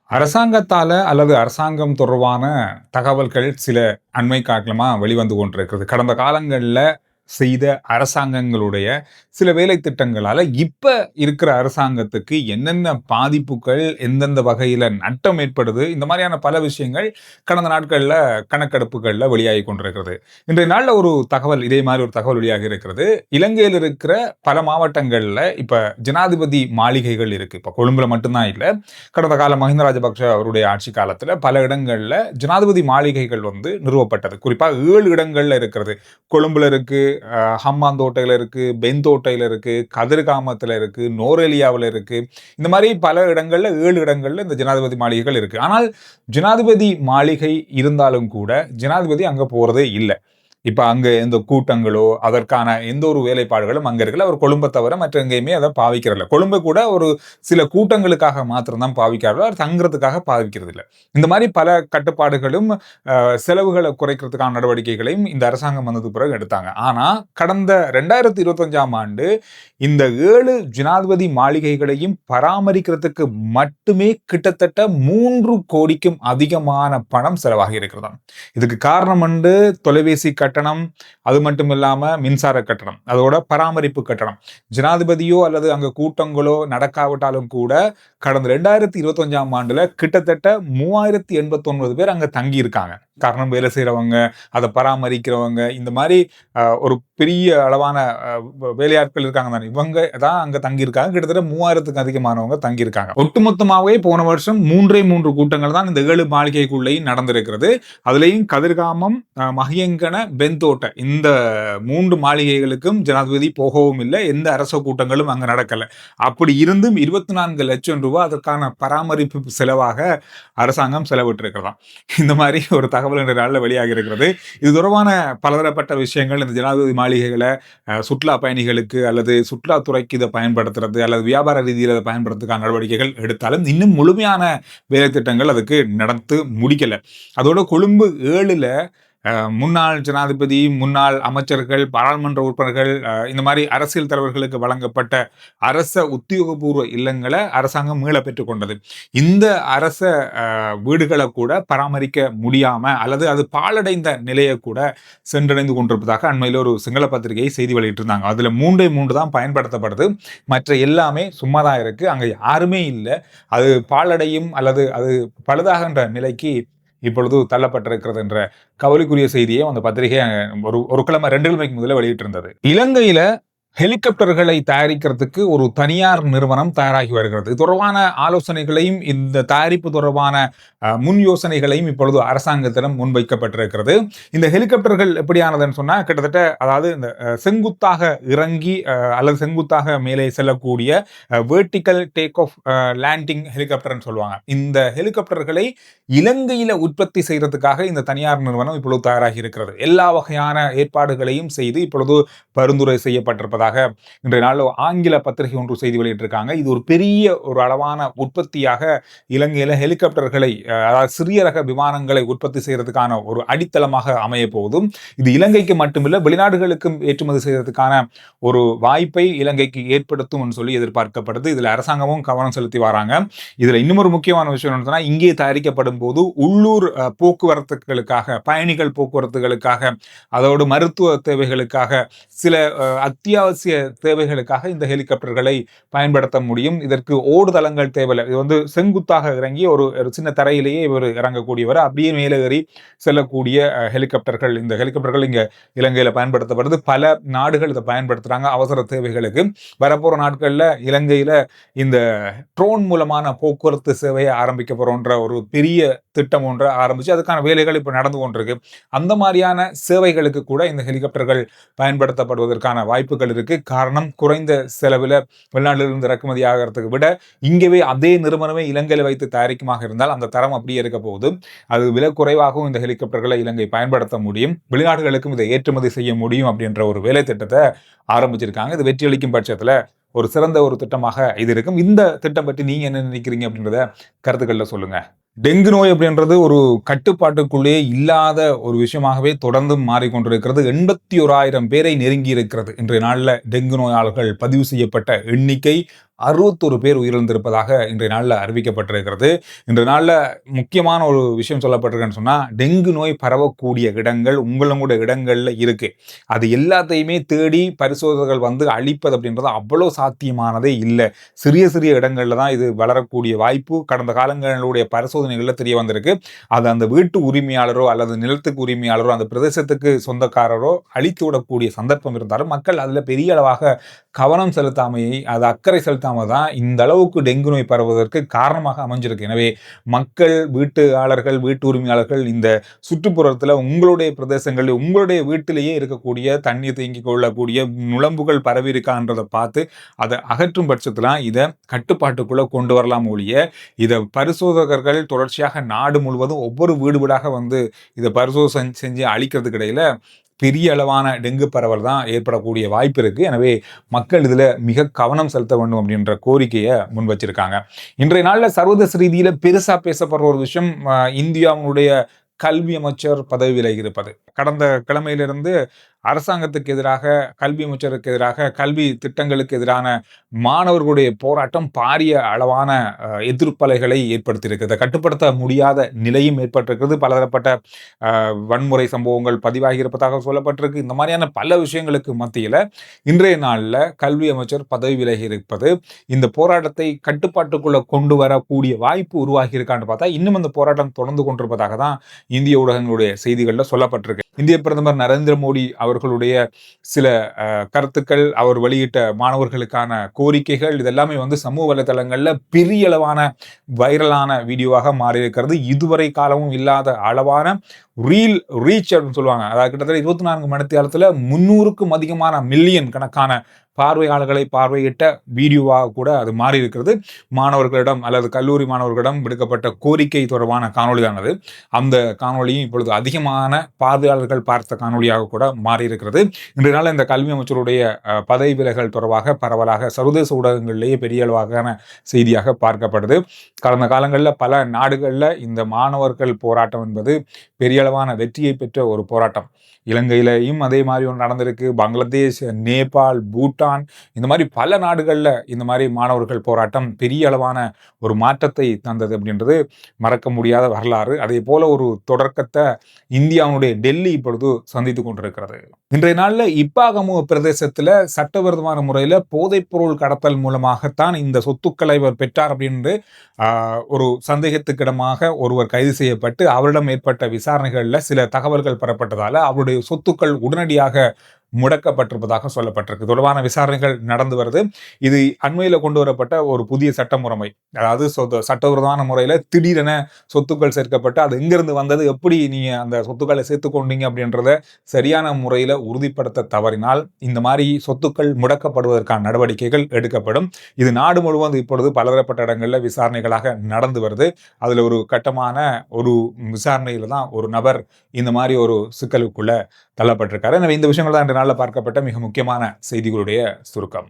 அரசாங்கத்தால அல்லது அரசாங்கம் தொடர்பான தகவல்கள் சில அண்மை காலமா வெளிவந்து கொண்டிருக்கிறது. கடந்த காலங்கள்ல செய்த அரசாங்கங்களுடைய சில வேலை திட்டங்களால இப்ப இருக்கிற அரசாங்கத்துக்கு என்னென்ன பாதிப்புகள், எந்தெந்த வகையில நட்டம் ஏற்படுது, இந்த மாதிரியான பல விஷயங்கள் கடந்த நாட்கள்ல கணக்கெடுப்புகள்ல வெளியாகி கொண்டிருக்கிறது. இன்றைய நாள்ல ஒரு தகவல் இதே மாதிரி ஒரு தகவல் வெளியாகி இருக்கிறது. இலங்கையில் இருக்கிற பல மாவட்டங்கள்ல இப்ப ஜனாதிபதி மாளிகைகள் இருக்கு. இப்ப கொழும்புல மட்டும்தான் இல்ல. கடந்த கால மஹிந்த ராஜபக்ஷ அவருடைய ஆட்சி காலத்துல பல இடங்கள்ல ஜனாதிபதி மாளிகைகள் நிறுவப்பட்டது. குறிப்பா 7 இடங்கள்ல இருக்கிறது. கொழும்புல இருக்கு, ஹம்பாந்தோட்டையில இருக்கு, பெந்தோட்டையில இருக்கு, கதிர்காமத்துல இருக்கு, நோரெலியாவுல இருக்கு. இந்த மாதிரி பல இடங்கள்ல 7 இடங்கள்ல இந்த ஜனாதிபதி மாளிகைகள் இருக்கு. ஆனால் ஜனாதிபதி மாளிகை இருந்தாலும் கூட ஜனாதிபதி அங்க போறதே இல்ல. இப்ப அங்க எந்த கூட்டங்களோ அதற்கான எந்த ஒரு வேலைப்பாடுகளும் அங்க இருக்கல. அவர் கொழும்பை தவிர மற்ற எங்கேயுமே அதை பாவிக்கிறதில்ல. கொழும்பை கூட ஒரு சில கூட்டங்களுக்காக மாத்திரம்தான் பாவிக்கிறார்கள். அவர் தங்குறதுக்காக பாவிக்கிறது இல்லை. இந்த மாதிரி பல கட்டுப்பாடுகளும் செலவுகளை குறைக்கிறதுக்கான நடவடிக்கைகளையும் இந்த அரசாங்கம் வந்தது பிறகு எடுத்தாங்க. ஆனா கடந்த 2025ஆம் ஆண்டு இந்த 7 ஜனாதிபதி மாளிகைகளையும் பராமரிக்கிறதுக்கு மட்டுமே கிட்டத்தட்ட 3 கோடிக்கும் அதிகமான பணம் செலவாகி இருக்கிறதாம். இதுக்கு காரணம் தொலைபேசி கட்டணம், அது மட்டும் இல்லாம மின்சார கட்டணம், அதோட பராமரிப்பு கட்டணம். ஜனாதிபதியோ அல்லது அங்க கூட்டங்களோ நடக்காவிட்டாலும் கூட கடந்த 2025ஆம் ஆண்டுல கிட்டத்தட்ட 3089 பேர் அங்க தங்கி இருக்காங்க. காரணம் வேலை செய்யறவங்க, அதை பராமரிக்கிறவங்க, இந்த மாதிரி ஒரு பெரிய அளவான வேலையாட்கள் இருக்காங்க தானே, இவங்க தான் அங்க தங்கியிருக்காங்க. கிட்டத்தட்ட 3000த்துக்கு அதிகமானவங்க தங்கியிருக்காங்க. ஒட்டுமொத்தமாகவே போன வருஷம் 3 கூட்டங்கள் தான் இந்த 7 மாளிகைக்குள்ளேயும் நடந்திருக்கிறது. அதுலேயும் கதிர்காமம், மஹியங்கன, பெந்தோட்ட இந்த 3 மாளிகைகளுக்கும் ஜனாதிபதி போகவும் இல்லை. எந்த அரச கூட்டங்களும் அங்க நடக்கல. அப்படி இருந்தும் 24 லட்சம் ரூபாய் அதற்கான பராமரிப்பு செலவாக அரசாங்கம் செலவிட்டு இருக்கிறதாம். இந்த மாதிரி ஒரு தகவல் என்ற நாளில் வெளியாகி இருக்கிறது. இது தொடர்பான பலதரப்பட்ட விஷயங்கள் இந்த ஜனாதிபதி மாளிகைகளை சுற்றுலா பயணிகளுக்கு அல்லது சுற்றுலாத்துறைக்கு இதை பயன்படுத்துறது அல்லது வியாபார ரீதியில் அதை பயன்படுத்துறதுக்கான நடவடிக்கைகள் எடுத்தாலும் இன்னும் முழுமையான வேலை திட்டங்கள் அதுக்கு நடந்து முடிக்கல. அதோட கொழும்பு 7ல முன்னாள் ஜனாதிபதி, முன்னாள் அமைச்சர்கள், பாராளுமன்ற உறுப்பினர்கள், இந்த மாதிரி அரசியல் தலைவர்களுக்கு வழங்கப்பட்ட அரச உத்தியோகபூர்வ இல்லங்களை அரசாங்கம் மீள பெற்றுக் கொண்டது. இந்த அரச வீடுகளை கூட பராமரிக்க முடியாம அல்லது அது பாழடைந்த நிலையை கூட சென்றடைந்து கொண்டிருப்பதாக அண்மையில் ஒரு சிங்கள பத்திரிகையை செய்தி வெளியிட்டிருந்தாங்க. அதுல 3 தான் பயன்படுத்தப்படுது. மற்ற எல்லாமே சும்மா தான் இருக்கு. அங்க யாருமே இல்லை. அது பாழடையும் அல்லது அது பழுதாகின்ற நிலைக்கு இப்பொழுது தள்ளப்பட்டிருக்கிறது என்ற கவலைக்குரிய செய்தியை அந்த பத்திரிகை ஒரு கிழமை 2 கிழமைக்கு முதல்ல வெளியிட்டிருந்தது. இலங்கையில ஹெலிகாப்டர்களை தயாரிக்கிறதுக்கு ஒரு தனியார் நிறுவனம் தயாராகி வருகிறது. தொடர்பான ஆலோசனைகளையும் இந்த தயாரிப்பு தொடர்பான முன் யோசனைகளையும் இப்பொழுது அரசாங்கத்திடம் முன்வைக்கப்பட்டிருக்கிறது. இந்த ஹெலிகாப்டர்கள் எப்படியானதுன்னு சொன்னா கிட்டத்தட்ட அதாவது இந்த செங்குத்தாக இறங்கி அல்லது செங்குத்தாக மேலே செல்லக்கூடிய வெர்டிக்கல் டேக் ஆஃப் லேண்டிங் ஹெலிகாப்டர்னு சொல்லுவாங்க. இந்த ஹெலிகாப்டர்களை இலங்கையில உற்பத்தி செய்யறதுக்காக இந்த தனியார் நிறுவனம் இப்பொழுது தயாராகி இருக்கிறது. எல்லா வகையான ஏற்பாடுகளையும் செய்து இப்பொழுது பரிந்துரை செய்யப்பட்டிருப்பதாக இன்றைய நாள் ஆங்கில பத்திரிகை ஒன்று செய்தி வெளியிட்டிருக்காங்க. இது ஒரு பெரிய ஒரு அளவான உற்பத்தியாக இலங்கையில ஹெலிகாப்டர்களை அதாவது சிறிய ரக விமானங்களை உற்பத்தி செய்யறதுக்கான ஒரு அடித்தளமாக அமைய போதும். இது இலங்கைக்கு மட்டுமில்லை வெளிநாடுகளுக்கும் ஏற்றுமதி செய்யறதுக்கான ஒரு வாய்ப்பை இலங்கைக்கு ஏற்படுத்தும் சொல்லி எதிர்பார்க்கப்படுது. இதுல அரசாங்கமும் கவனம் செலுத்தி வராங்க. இதுல இன்னும் ஒரு முக்கியமான விஷயம் என்னன்னா, இங்கே தயாரிக்கப்படும் போது உள்ளூர் போக்குவரத்துகளுக்காக, பயணிகள் போக்குவரத்துகளுக்காக, அதோடு மருத்துவ தேவைகளுக்காக, சில அத்தியாவசிய தேவைகளுக்காக இந்த ஹெலிகாப்டர்களை பயன்படுத்த முடியும். இதற்கு ஓடுதளங்கள் தேவையில்லை. இது செங்குத்தாக இறங்கி ஒரு சின்ன தரையிலேயே இவர் இறங்கக்கூடியவர், அப்படியே மேலே ஏறி செல்லக்கூடிய ஹெலிகாப்டர்கள். இந்த ஹெலிகாப்டர்கள் இங்க இலங்கையில பயன்படுத்தப்படுது. பல நாடுகள் இதை பயன்படுத்துறாங்க அவசர தேவைகளுக்கு. வரப்போற நாட்கள்ல இலங்கையில இந்த ட்ரோன் மூலமான போக்குவரத்து சேவையை ஆரம்பிக்க போறோன்ற ஒரு பெரிய திட்டம் ஒன்றை ஆரம்பிச்சு அதுக்கான வேலைகள் இப்ப நடந்து கொண்டிருக்கு. அந்த மாதிரியான சேவைகளுக்கு கூட இந்த ஹெலிகாப்டர்கள் பயன்படுத்தப்படுவதற்கான வாய்ப்புகள் இருக்கு. காரணம், குறைந்த செலவில் வெளிநாட்டிலிருந்து இறக்குமதி ஆகிறதுக்கு விட இங்கேவே அதே நிறுவனமே இலங்கையில் வைத்து தயாரிக்குமாக இருந்தால் அந்த தரம் அப்படியே இருக்க போகுது. அது விலை குறைவாகவும் இந்த ஹெலிகாப்டர்களை இலங்கை பயன்படுத்த முடியும், வெளிநாடுகளுக்கும் இதை ஏற்றுமதி செய்ய முடியும் அப்படின்ற ஒரு வேலை திட்டத்தை ஆரம்பிச்சிருக்காங்க. இது வெற்றியளிக்கும் பட்சத்துல ஒரு சிறந்த ஒரு திட்டமாக இது இருக்கும். இந்த திட்டம் பற்றி நீங்க என்ன நினைக்கிறீங்க அப்படின்றத கருத்துக்கள்ல சொல்லுங்க. டெங்கு நோய் அப்படின்றது ஒரு கட்டுப்பாட்டுக்குள்ளே இல்லாத ஒரு விஷயமாகவே தொடர்ந்து மாறிக்கொண்டிருக்கிறது. 81,000 பேரை நெருங்கி இருக்கிறது. இன்றைய நாளில் டெங்கு நோயாளர்கள் பதிவு செய்யப்பட்ட எண்ணிக்கை 61 பேர் உயிரிழந்திருப்பதாக இன்றைய நாளில் அறிவிக்கப்பட்டிருக்கிறது. இன்றைய நாளில் முக்கியமான ஒரு விஷயம் சொல்லப்பட்டிருக்குன்னு சொன்னால், டெங்கு நோய் பரவக்கூடிய இடங்கள் உங்களோட இடங்களில் இருக்கு. அது எல்லாத்தையுமே தேடி பரிசோதகர்கள் வந்து அழிப்பது அப்படின்றது அவ்வளோ சாத்தியமானதே இல்லை. சிறிய சிறிய இடங்களில் தான் இது வளரக்கூடிய வாய்ப்பு கடந்த காலங்களுடைய பரிசோதனைகளில் தெரிய வந்திருக்கு. அது அந்த வீட்டு உரிமையாளரோ அல்லது நிலத்துக்கு உரிமையாளரோ அந்த பிரதேசத்துக்கு சொந்தக்காரரோ அழித்து விடக்கூடிய சந்தர்ப்பம் இருந்தாலும் மக்கள் அதில் பெரிய அளவாக கவனம் செலுத்தாமையை, அது அக்கறை செலுத்தாமல் தான் இந்த அளவுக்கு டெங்கு நோய் பரவுவதற்கு காரணமாக அமைஞ்சிருக்கு. எனவே மக்கள், வீட்டாளர்கள், வீட்டு உரிமையாளர்கள் இந்த சுற்றுப்புறத்தில் உங்களுடைய பிரதேசங்களில் உங்களுடைய வீட்டிலேயே இருக்கக்கூடிய தண்ணீர் தேங்கி கொள்ளக்கூடிய நுளம்புகள் பரவி இருக்கான்றதை பார்த்து அதை அகற்றும் பட்சத்தில் இதை கட்டுப்பாட்டுக்குள்ள கொண்டு வரலாம் ஒழிய, இதை பரிசோதகர்கள் தொடர்ச்சியாக நாடு முழுவதும் ஒவ்வொரு வீடு வீடாக வந்து இதை பரிசோதனை செஞ்சு அழிக்கிறதுக்கு இடையில பெரிய அளவான டெங்கு பரவல் தான் ஏற்படக்கூடிய வாய்ப்பு இருக்கு. எனவே மக்கள் இதுல மிக கவனம் செலுத்த வேண்டும் அப்படின்ற கோரிக்கையை முன் வச்சிருக்காங்க. இன்றைய நாளில் சர்வதேச ரீதியில பெருசா பேசப்படுற ஒரு விஷயம், இந்தியாவுடைய கல்வி அமைச்சர் பதவி விலகி இருப்பது. கடந்த கிழமையிலிருந்து அரசாங்கத்துக்கு எதிராக, கல்வி அமைச்சருக்கு எதிராக, கல்வி திட்டங்களுக்கு எதிரான மாணவர்களுடைய போராட்டம் பாரிய அளவான எதிர்ப்பலைகளை ஏற்படுத்தியிருக்கிறது. கட்டுப்படுத்த முடியாத நிலையும் ஏற்பட்டிருக்கிறது. பலதரப்பட்ட வன்முறை சம்பவங்கள் பதிவாகி இருப்பதாக சொல்லப்பட்டிருக்கு. இந்த மாதிரியான பல விஷயங்களுக்கு மத்தியில் இன்றைய நாளில் கல்வி அமைச்சர் பதவி விலகி இருப்பது இந்த போராட்டத்தை கட்டுப்பாட்டுக்குள்ள கொண்டு வரக்கூடிய வாய்ப்பு உருவாகி இருக்கான்னு பார்த்தா இன்னும் அந்த போராட்டம் தொடர்ந்து கொண்டிருப்பதாக தான் இந்திய ஊடகங்களுடைய செய்திகளில் சொல்லப்பட்டிருக்கு. இந்திய பிரதமர் நரேந்திர மோடி அவர்களுடைய சில கருத்துக்கள், அவர் வெளியிட்ட மாணவர்களுக்கான கோரிக்கைகள், இதெல்லாமே வந்து சமூக வலைதளங்கள்ல பெரிய அளவான வைரலான வீடியோவாக மாறி இருக்கிறது. இதுவரை காலமும் இல்லாத அளவான ரீச் அப்படின்னு சொல்லுவாங்க. அதாவது கிட்டத்தட்ட 24 மணி நேரத்துல 300க்கும் அதிகமான மில்லியன் கணக்கான பார்வையாளர்களை பார்வையிட்ட வீடியோவாக கூட அது மாறி இருக்கிறது. மாணவர்களிடம் அல்லது கல்லூரி மாணவர்களிடம் விடுக்கப்பட்ட கோரிக்கை தொடர்பான காணொலியானது அந்த காணொலியும் இப்பொழுது அதிகமான பார்வையாளர்கள் பார்த்த காணொலியாக கூட மாறி இருக்கிறது. இன்றைய நாள் இந்த கல்வி அமைச்சருடைய பதவி விலகல் தொடர்பாக பரவலாக சர்வதேச ஊடகங்களிலேயே பெரிய அளவான செய்தியாக பார்க்கப்படுது. கடந்த காலங்களில் பல நாடுகளில் இந்த மாணவர்கள் போராட்டம் என்பது பெரிய அளவான வெற்றியை பெற்ற ஒரு போராட்டம். இலங்கையிலையும் அதே மாதிரி ஒன்று நடந்திருக்கு. பங்களாதேஷ், நேபாள், பூட்டான், இந்த மாதிரி பல நாடுகளில் இந்த மாதிரி மாணவர்கள் போராட்டம் பெரிய அளவான ஒரு மாற்றத்தை தந்தது அப்படின்றது மறக்க முடியாத வரலாறு. அதே போல ஒரு தொடக்கத்தை இந்தியாவுடைய டெல்லி இப்பொழுது சந்தித்து கொண்டிருக்கிறது. இன்றைய நாளில் இப்பாகமு பிரதேசத்தில் சட்டவிரோதமான முறையில் போதைப்பொருள் கடத்தல் மூலமாகத்தான் இந்த சொத்துக்களை அவர் பெற்றார் அப்படின்னு ஒரு சந்தேகத்துக்கிடமாக ஒருவர் கைது செய்யப்பட்டு அவரிடம் ஏற்பட்ட விசாரணைகளில் சில தகவல்கள் பெறப்பட்டதால அவருடைய சொத்துக்கள் உடனடியாக முடக்கப்பட்டிருப்பதாக சொல்லப்பட்டிருக்கு. தொடர்பான விசாரணைகள் நடந்து வருது. இது அண்மையில் கொண்டு வரப்பட்ட ஒரு புதிய சட்ட முறைமை. அதாவது சட்டவிரோதமான முறையில் திடீரென சொத்துக்கள் சேர்க்கப்பட்டு அது எங்கிருந்து வந்தது, எப்படி நீங்க அந்த சொத்துக்களை சேர்த்து கொண்டீங்க அப்படின்றத சரியான முறையில் உறுதிப்படுத்த தவறினால் இந்த மாதிரி சொத்துக்கள் முடக்கப்படுவதற்கான நடவடிக்கைகள் எடுக்கப்படும். இது நாடு முழுவதும் இப்பொழுது பலதரப்பட்ட இடங்களில் விசாரணைகளாக நடந்து வருது. அதுல ஒரு கட்டமான ஒரு விசாரணையில தான் ஒரு நபர் இந்த மாதிரி ஒரு சிக்கலுக்குள்ள தள்ளப்பட்டிருக்காரு. எனவே இந்த விஷயங்கள் தான் நாளில் பார்க்கப்பட்ட மிக முக்கியமான செய்திகளுடைய சுருக்கம்.